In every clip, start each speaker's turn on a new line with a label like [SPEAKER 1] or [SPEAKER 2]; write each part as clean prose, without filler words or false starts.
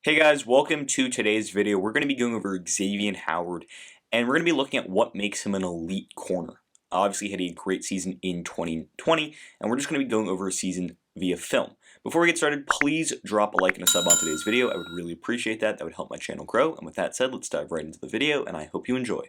[SPEAKER 1] Hey guys, welcome to today's video. We're going to be going over Xavien Howard, and we're going to be looking at what makes him an elite corner. Obviously, he had a great season in 2020, and we're just going to be going over his season via film. Before we get started, please drop a like and a sub on today's video. I would really appreciate that. That would help my channel grow. And with that said, let's dive right into the video, and I hope you enjoy.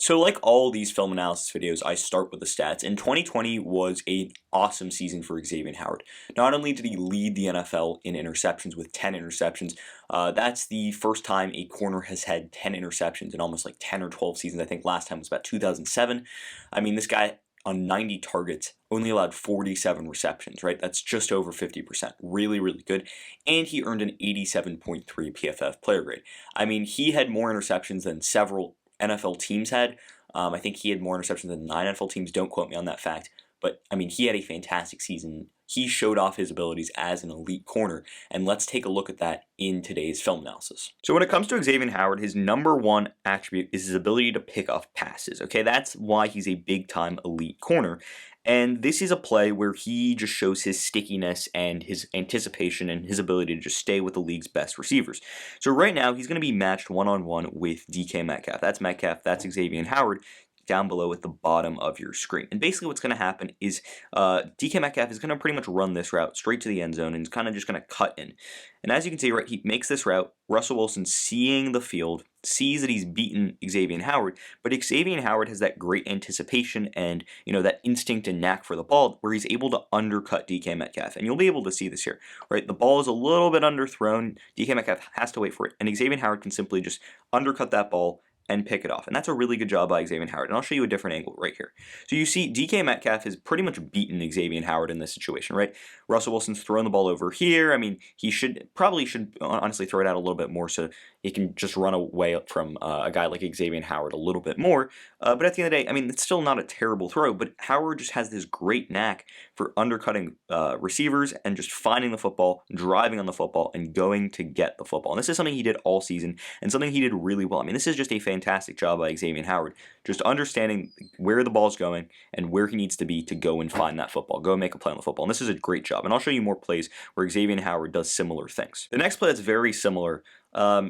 [SPEAKER 1] So like all these film analysis videos, I start with the stats, and 2020 was an awesome season for Xavien Howard. Not only did he lead the NFL in interceptions with 10 interceptions, that's the first time a corner has had 10 interceptions in almost like 10 or 12 seasons. I think last time was about 2007. I mean, this guy on 90 targets only allowed 47 receptions, right? That's just over 50%. Really, really good. And he earned an 87.3 PFF player grade. I mean, he had more interceptions than several NFL teams had. I think he had more interceptions than 9 NFL teams. Don't quote me on that fact. But, I mean, he had a fantastic season. He showed off his abilities as an elite corner. And let's take a look at that in today's film analysis. So when it comes to Xavien Howard, his number one attribute is his ability to pick off passes. Okay, that's why he's a big-time elite corner. And this is a play where he just shows his stickiness and his anticipation and his ability to just stay with the league's best receivers. So right now, he's going to be matched one-on-one with DK Metcalf. That's Metcalf, that's Xavien Howard, down below at the bottom of your screen. And basically what's going to happen is DK Metcalf is going to pretty much run this route straight to the end zone and is kind of just going to cut in. And as you can see, right, he makes this route. Russell Wilson, seeing the field, sees that he's beaten Xavien Howard, but Xavien Howard has that great anticipation and, you know, that instinct and knack for the ball where he's able to undercut DK Metcalf. And you'll be able to see this here, right? The ball is a little bit underthrown. DK Metcalf has to wait for it, and Xavien Howard can simply just undercut that ball and pick it off. And that's a really good job by Xavien Howard. And I'll show you a different angle right here. So you see DK Metcalf has pretty much beaten Xavien Howard in this situation, right? Russell Wilson's throwing the ball over here. I mean, he probably should honestly throw it out a little bit more so he can just run away from a guy like Xavien Howard a little bit more. But at the end of the day, I mean, it's still not a terrible throw, but Howard just has this great knack for undercutting receivers and just finding the football, driving on the football, and going to get the football. And this is something he did all season and something he did really well. I mean, this is just a fantastic job by Xavien Howard, just understanding where the ball's going and where he needs to be to go and find that football, go and make a play on the football. And this is a great job. And I'll show you more plays where Xavien Howard does similar things. The next play that's very similar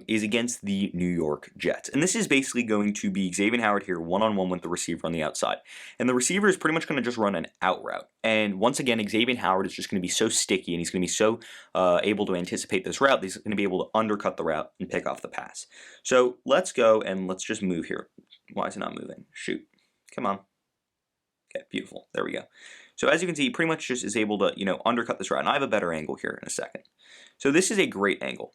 [SPEAKER 1] is against the New York Jets. And this is basically going to be Xavien Howard here one-on-one with the receiver on the outside. And the receiver is pretty much going to just run an out route. And once again, Xavien Howard is just going to be so sticky and he's going to be so able to anticipate this route that he's going to be able to undercut the route and pick off the pass. So let's go and let's just move here. Why is it not moving? Shoot. Come on. Okay, beautiful. There we go. So as you can see, he pretty much just is able to, you know, undercut this route. And I have a better angle here in a second. So this is a great angle.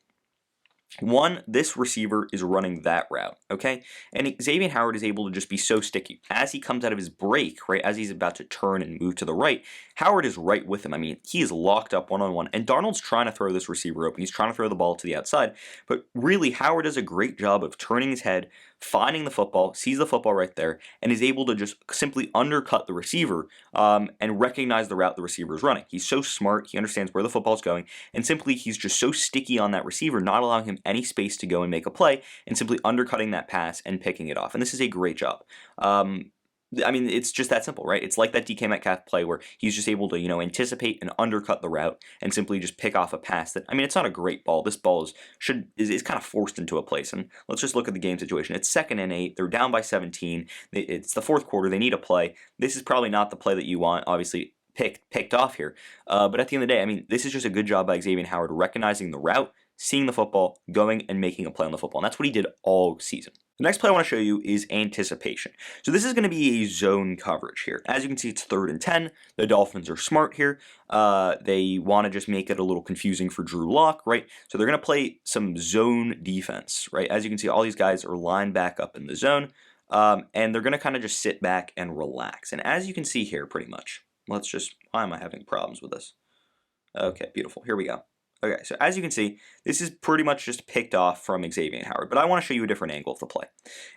[SPEAKER 1] One, this receiver is running that route, okay? And Xavien Howard is able to just be so sticky. As he comes out of his break, right, as he's about to turn and move to the right, Howard is right with him. I mean, he is locked up one-on-one, and Darnold's trying to throw this receiver open. He's trying to throw the ball to the outside, but really, Howard does a great job of turning his head, finding the football, sees the football right there, and is able to just simply undercut the receiver and recognize the route the receiver is running. He's so smart, he understands where the football is going, and simply he's just so sticky on that receiver, not allowing him any space to go and make a play, and simply undercutting that pass and picking it off. And this is a great job. I mean, it's just that simple, right? It's like that DK Metcalf play where he's just able to, you know, anticipate and undercut the route and simply just pick off a pass that, I mean, it's not a great ball. This ball is kind of forced into a place. And let's just look at the game situation. It's 2nd and 8. They're down by 17. It's the 4th quarter. They need a play. This is probably not the play that you want, obviously, picked off here. But at the end of the day, I mean, this is just a good job by Xavien Howard recognizing the route, seeing the football, going and making a play on the football. And that's what he did all season. The next play I want to show you is anticipation. So this is going to be a zone coverage here. As you can see, it's 3rd and 10. The Dolphins are smart here. They want to just make it a little confusing for Drew Lock, right? So they're going to play some zone defense, right? As you can see, all these guys are lined back up in the zone, and they're going to kind of just sit back and relax. And as you can see here, pretty much, why am I having problems with this? Okay, beautiful. Here we go. Okay, so as you can see, this is pretty much just picked off from Xavien Howard, but I want to show you a different angle of the play.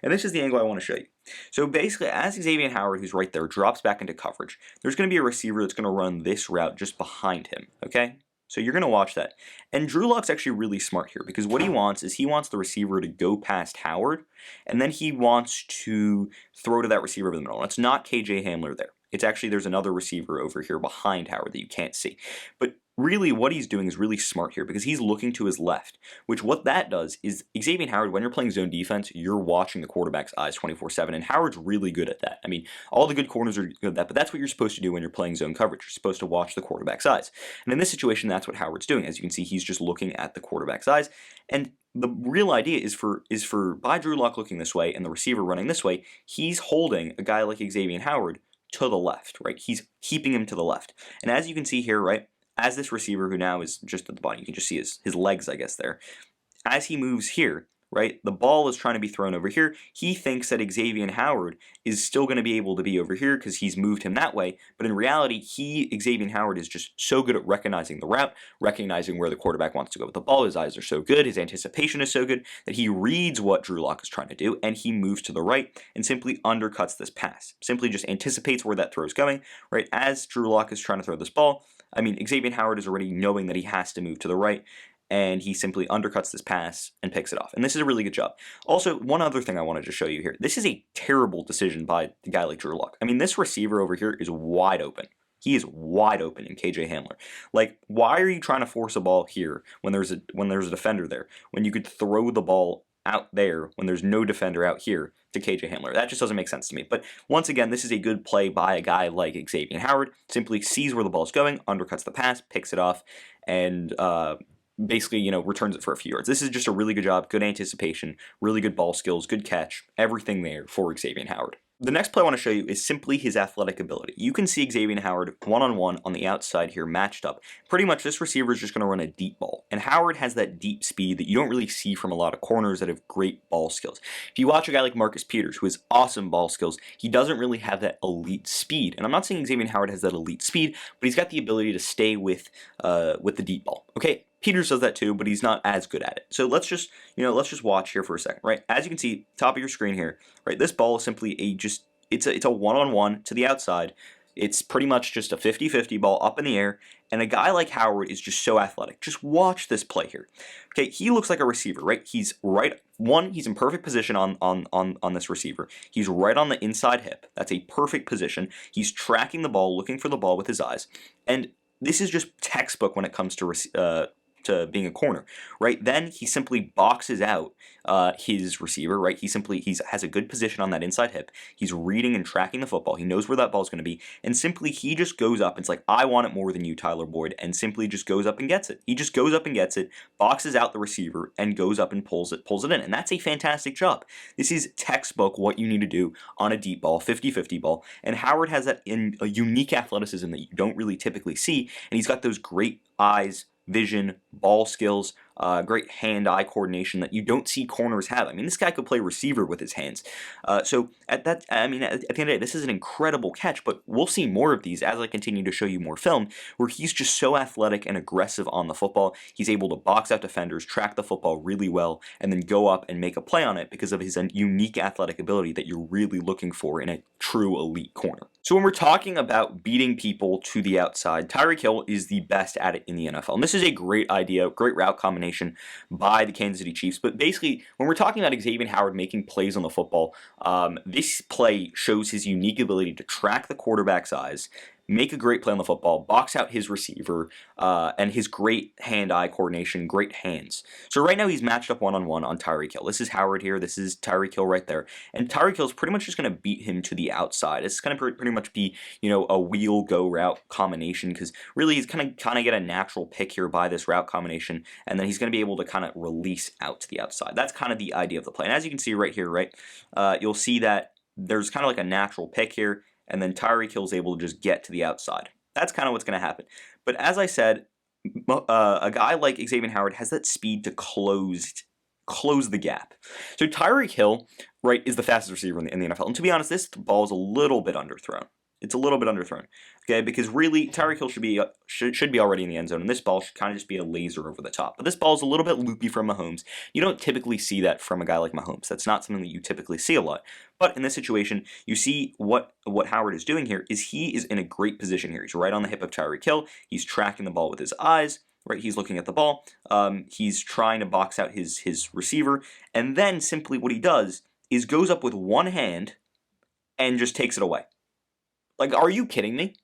[SPEAKER 1] And this is the angle I want to show you. So basically, as Xavien Howard, who's right there, drops back into coverage, there's going to be a receiver that's going to run this route just behind him, okay? So you're going to watch that. And Drew Lock's actually really smart here because what he wants is he wants the receiver to go past Howard, and then he wants to throw to that receiver over the middle. And it's not KJ Hamler there. It's actually, there's another receiver over here behind Howard that you can't see. But really what he's doing is really smart here because he's looking to his left, which what that does is Xavien Howard, when you're playing zone defense, you're watching the quarterback's eyes 24/7, and Howard's really good at that. I mean, all the good corners are good at that, but that's what you're supposed to do when you're playing zone coverage. You're supposed to watch the quarterback's eyes. And in this situation, that's what Howard's doing. As you can see, he's just looking at the quarterback's eyes, and the real idea is for by Drew Lock looking this way and the receiver running this way, he's holding a guy like Xavien Howard to the left, right? He's keeping him to the left. And as you can see here, right, as this receiver, who now is just at the bottom, you can just see his legs, I guess, there. As he moves here, right, the ball is trying to be thrown over here. He thinks that Xavien Howard is still going to be able to be over here because he's moved him that way. But in reality, Xavien Howard is just so good at recognizing the route, recognizing where the quarterback wants to go with the ball. His eyes are so good, his anticipation is so good that he reads what Drew Lock is trying to do, and he moves to the right and simply undercuts this pass. Simply just anticipates where that throw is going, right? As Drew Lock is trying to throw this ball, I mean, Xavien Howard is already knowing that he has to move to the right, and he simply undercuts this pass and picks it off. And this is a really good job. Also, one other thing I wanted to show you here. This is a terrible decision by a guy like Drew Lock. I mean, this receiver over here is wide open. He is wide open in KJ Hamler. Like, why are you trying to force a ball here when there's a defender there, when you could throw the ball out there when there's no defender out here to KJ Hamler? That just doesn't make sense to me. But once again, this is a good play by a guy like Xavien Howard. Simply sees where the ball's going, undercuts the pass, picks it off, and basically, you know, returns it for a few yards. This is just a really good job, good anticipation, really good ball skills, good catch, everything there for Xavien Howard. The next play I want to show you is simply his athletic ability. You can see Xavien Howard one-on-one on the outside here matched up. Pretty much this receiver is just going to run a deep ball. And Howard has that deep speed that you don't really see from a lot of corners that have great ball skills. If you watch a guy like Marcus Peters, who has awesome ball skills, he doesn't really have that elite speed. And I'm not saying Xavien Howard has that elite speed, but he's got the ability to stay with the deep ball. Okay? Peters does that too, but he's not as good at it. So let's just watch here for a second, right? As you can see, top of your screen here, right? This ball is simply it's a one-on-one to the outside. It's pretty much just a 50-50 ball up in the air, and a guy like Howard is just so athletic. Just watch this play here. Okay, he looks like a receiver, right? He's in perfect position on this receiver. He's right on the inside hip. That's a perfect position. He's tracking the ball, looking for the ball with his eyes, and this is just textbook when it comes to being a corner, right? Then he simply boxes out his receiver, right? He has a good position on that inside hip. He's reading and tracking the football. He knows where that ball's going to be, and simply he just goes up and it's like, I want it more than you, Tyler Boyd, and simply just goes up and gets it. He just goes up and gets it, boxes out the receiver, and goes up and pulls it in, and that's a fantastic job. This is textbook what you need to do on a deep ball, 50-50 ball, and Howard has that in a unique athleticism that you don't really typically see, and he's got those great eyes, vision, ball skills, great hand-eye coordination that you don't see corners have. I mean, this guy could play receiver with his hands. So at the end of the day, this is an incredible catch, but we'll see more of these as I continue to show you more film, where he's just so athletic and aggressive on the football. He's able to box out defenders, track the football really well, and then go up and make a play on it because of his unique athletic ability that you're really looking for in a true elite corner. So when we're talking about beating people to the outside, Tyreek Hill is the best at it in the NFL. And this is a great idea, great route combination by the Kansas City Chiefs. But basically, when we're talking about Xavien Howard making plays on the football, this play shows his unique ability to track the quarterback's eyes, make a great play on the football, box out his receiver, and his great hand-eye coordination, great hands. So right now he's matched up one-on-one on Tyreek Hill. This is Howard here. This is Tyreek Hill right there. And Tyreek Hill is pretty much just going to beat him to the outside. It's going to pretty much be, a wheel-go route combination because really he's going to kind of get a natural pick here by this route combination, and then he's going to be able to kind of release out to the outside. That's kind of the idea of the play. And as you can see right here, right, you'll see that there's kind of like a natural pick here, and then Tyreek Hill's able to just get to the outside. That's kind of what's going to happen. But as I said, a guy like Xavien Howard has that speed to close the gap. So Tyreek Hill, right, is the fastest receiver in the NFL. And to be honest, this ball is a little bit underthrown. It's a little bit underthrown, okay? Because really, Tyreek Hill should be already in the end zone, and this ball should kind of just be a laser over the top. But this ball is a little bit loopy from Mahomes. You don't typically see that from a guy like Mahomes. That's not something that you typically see a lot. But in this situation, you see what Howard is doing here is he is in a great position here. He's right on the hip of Tyreek Hill. He's tracking the ball with his eyes. Right, he's looking at the ball. He's trying to box out his receiver, and then simply what he does is goes up with one hand and just takes it away. Like, are you kidding me?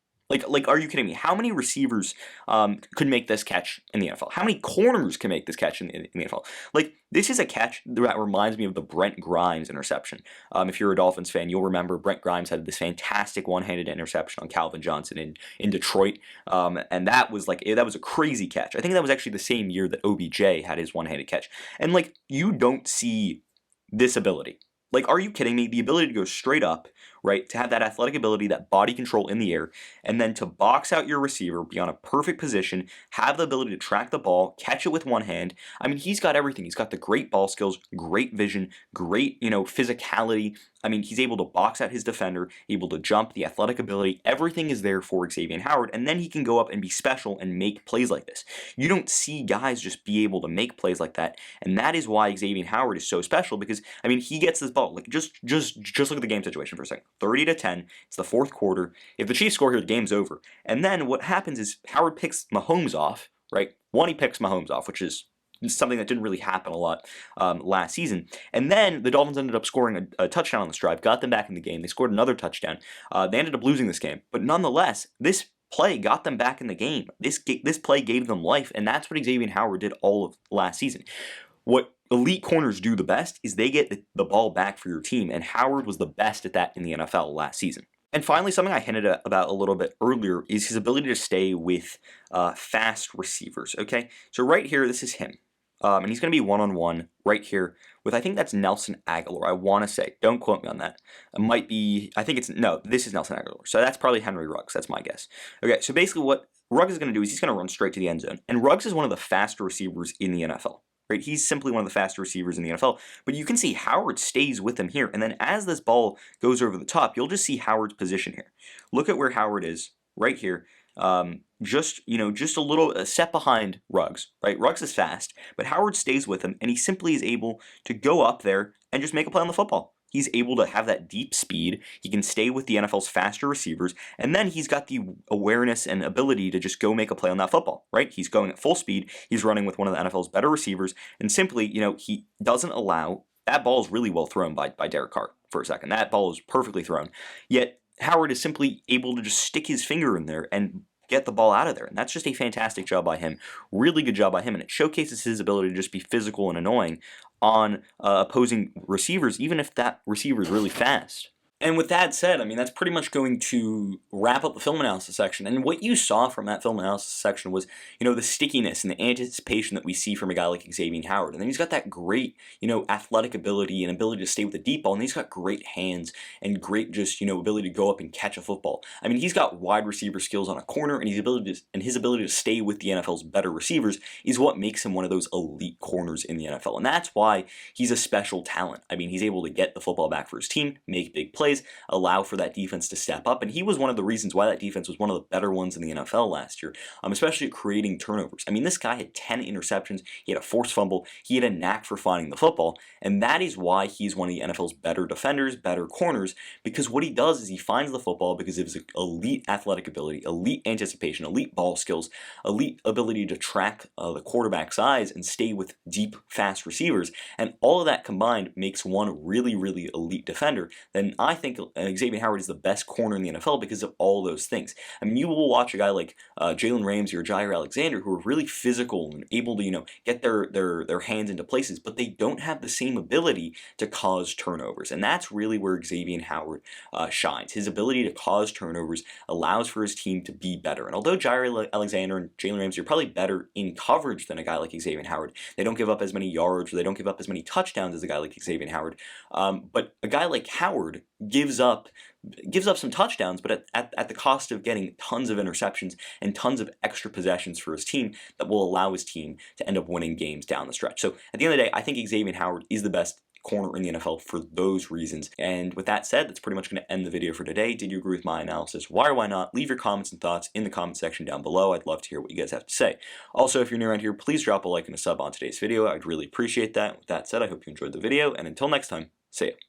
[SPEAKER 1] Are you kidding me? How many receivers could make this catch in the NFL? How many corners can make this catch in the NFL? Like, this is a catch that reminds me of the Brent Grimes interception. If you're a Dolphins fan, you'll remember Brent Grimes had this fantastic one-handed interception on Calvin Johnson in Detroit, and that was a crazy catch. I think that was actually the same year that OBJ had his one-handed catch. And like, you don't see this ability. Like, are you kidding me? The ability to go straight up, right? To have that athletic ability, that body control in the air, and then to box out your receiver, be on a perfect position, have the ability to track the ball, catch it with one hand. I mean, he's got everything. He's got the great ball skills, great vision, great, physicality. I mean, he's able to box out his defender, able to jump, the athletic ability. Everything is there for Xavien Howard, and then he can go up and be special and make plays like this. You don't see guys just be able to make plays like that, and that is why Xavien Howard is so special because, I mean, he gets this ball. Like, just look at the game situation for a second. 30-10. It's the fourth quarter. If the Chiefs score here, the game's over. And then what happens is Howard picks Mahomes off, right? He picks Mahomes off, which is something that didn't really happen a lot last season. And then the Dolphins ended up scoring a touchdown on this drive, got them back in the game. They scored another touchdown. They ended up losing this game. But nonetheless, this play got them back in the game. This play gave them life, and that's what Xavien Howard did all of last season. What elite corners do the best is they get the ball back for your team, and Howard was the best at that in the NFL last season. And finally, something I hinted about a little bit earlier is his ability to stay with fast receivers, okay? So right here, this is him. And he's going to be one-on-one right here with, I think that's Nelson Aguilar, I want to say. Don't quote me on that. It might be, this is Nelson Aguilar. So that's probably Henry Ruggs. That's my guess. Okay, so basically what Ruggs is going to do is he's going to run straight to the end zone. And Ruggs is one of the faster receivers in the NFL. Right? He's simply one of the faster receivers in the NFL. But you can see Howard stays with him here. And then as this ball goes over the top, you'll just see Howard's position here. Look at where Howard is right here. Just a step behind Ruggs, right? Ruggs is fast, but Howard stays with him, and he simply is able to go up there and just make a play on the football. He's able to have that deep speed. He can stay with the NFL's faster receivers, and then he's got the awareness and ability to just go make a play on that football, right? He's going at full speed. He's running with one of the NFL's better receivers, and simply, he doesn't allow. That ball is really well thrown by Derek Carr for a second. That ball is perfectly thrown. Yet Howard is simply able to just stick his finger in there and get the ball out of there. And that's just a fantastic job by him. Really good job by him. And it showcases his ability to just be physical and annoying on opposing receivers, even if that receiver is really fast. And with that said, I mean, that's pretty much going to wrap up the film analysis section. And what you saw from that film analysis section was, the stickiness and the anticipation that we see from a guy like Xavien Howard. And then he's got that great, athletic ability and ability to stay with the deep ball. And he's got great hands and great just, ability to go up and catch a football. I mean, he's got wide receiver skills on a corner, and his ability to stay with the NFL's better receivers is what makes him one of those elite corners in the NFL. And that's why he's a special talent. I mean, he's able to get the football back for his team, make big plays, allow for that defense to step up, and he was one of the reasons why that defense was one of the better ones in the NFL last year, especially at creating turnovers. I mean, this guy had 10 interceptions, he had a forced fumble, he had a knack for finding the football, and that is why he's one of the NFL's better defenders, better corners, because what he does is he finds the football because of his elite athletic ability, elite anticipation, elite ball skills, elite ability to track the quarterback's eyes and stay with deep, fast receivers, and all of that combined makes one really, really elite defender. Then I think Xavien Howard is the best corner in the NFL because of all those things. I mean, you will watch a guy like Jalen Ramsey or Jair Alexander who are really physical and able to, get their hands into places, but they don't have the same ability to cause turnovers. And that's really where Xavien Howard shines. His ability to cause turnovers allows for his team to be better. And although Jair Alexander and Jalen Ramsey are probably better in coverage than a guy like Xavien Howard, they don't give up as many yards or they don't give up as many touchdowns as a guy like Xavien Howard. But a guy like Howard gives up some touchdowns, but at the cost of getting tons of interceptions and tons of extra possessions for his team that will allow his team to end up winning games down the stretch. So at the end of the day, I think Xavien Howard is the best corner in the NFL for those reasons. And with that said, that's pretty much going to end the video for today. Did you agree with my analysis? Why or why not? Leave your comments and thoughts in the comment section down below. I'd love to hear what you guys have to say. Also, if you're new around here, please drop a like and a sub on today's video. I'd really appreciate that. With that said, I hope you enjoyed the video, and until next time, see ya.